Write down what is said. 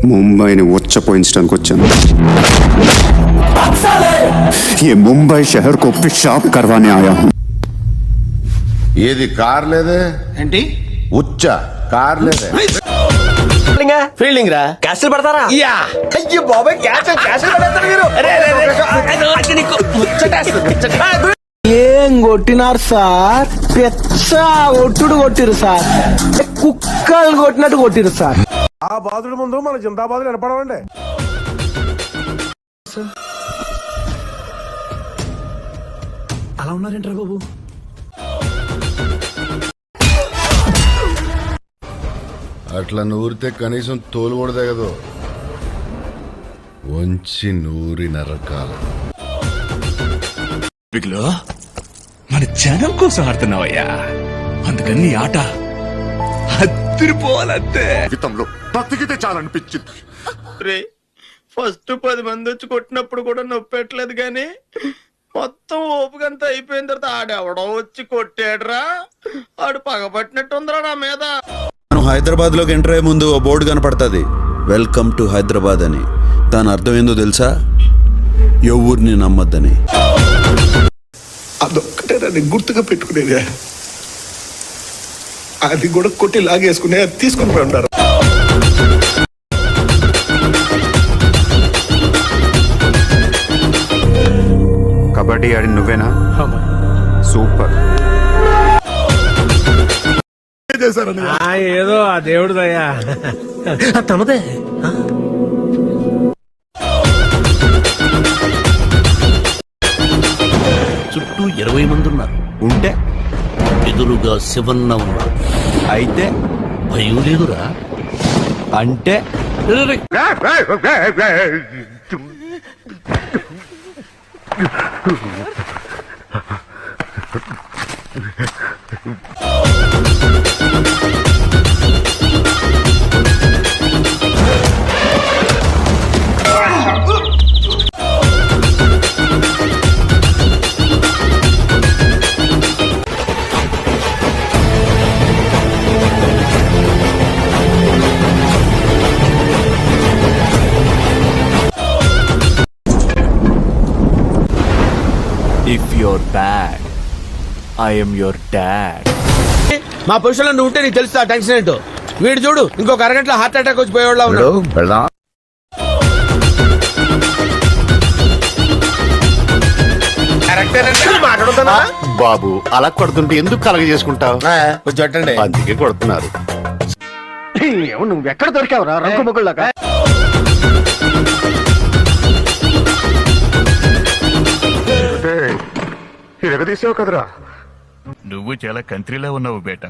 ముంబైని ఉచ్చపోయించడానికి వచ్చాను. ये मुंबई शहर को पेशाब करवाने आया हूँ. ఏది కార్ లేదే ఏంటి ఉచ్చ కార్ లేదే ఫీల్డింగ్ రా క్యాస్టిల్ పడతారా యా అయ్యో బాబాయ్ క్యాస్టిల్ పడతారు మీరు ఏం కొట్టినారు సార్? పెచ్చ ఒట్టుడు కొట్టిరు సార్, కుక్కలు కొట్టినట్టు కొట్టిరు సార్. ఆ బాధుడు ముందు మన జిందాబాదులు వినపడవండి. అలా ఉన్నారేంట్రా బాబు? అట్లా నూరితే కనీసం తోలు కూడా తెగదు. వంచి నూరి నరకాల. బిగ్లో మన జనం కోసం ఆడుతున్నావయ్యా, అందుకని నీ ఆట అదిరిపోవాలంతే. జీవితంలో బతికితే చాలనిపించింది. ఫస్ట్ 10 మంది వచ్చి కొట్టినప్పుడు కూడా నొప్పెట్టలేదు గాని మొత్తం ఓపుకంతా అయిపోయిన తర్వాత ఆడెవడో వచ్చి కొట్టాడురా. ఆడు పగబట్టినట్టు ఉందిరా నా మీద. మనం హైదరాబాద్ లోకి ఎంటర్ అయ్యే ముందు ఓ బోర్డు కనపడుతుంది, వెల్కమ్ టు హైదరాబాద్ అని. దాని అర్థం ఏందో తెలుసా? ఎవరిని నమ్మద్దని. అదొక్కటే నన్ను గుర్తుగా పెట్టుకునేది. అది కూడా కొట్టి లాగేసుకునే అది తీసుకుని పోయి ఉంటారు. కబడ్డీ ఆడి నువ్వేనా? సూపర్. ఏదో ఆ దేవుడు దయ్యా తమదే. చుట్టూ 20 మంది ఉన్నారు. ఉంటే ఎదురుగా శివన్న ఉన్నారు. అయితే భయం లేదురా. అంటే if your bad I M your dad. మా పొజిషన్ లో నువ్వు ఉంటే నీకు తెలుస్తా టెన్షన్ ఏంటో. వీడు చూడు ఇంకొక అరగంటలో హార్ట్ అటాక్ వచ్చి పోయేవాళ్ళ ఉన్నాడు. బాబు అలా కొడుతుంటే ఎందుకు కలగ చేసుకుంటావు? చూడండి అందుకే కొడుతున్నారు. నువ్వు ఎక్కడ దొరికావురా రంగు మొగుళ్ళగా? తీసావు కదరా. నువ్వు చాలా కంట్రీలో ఉన్నావు బేటా.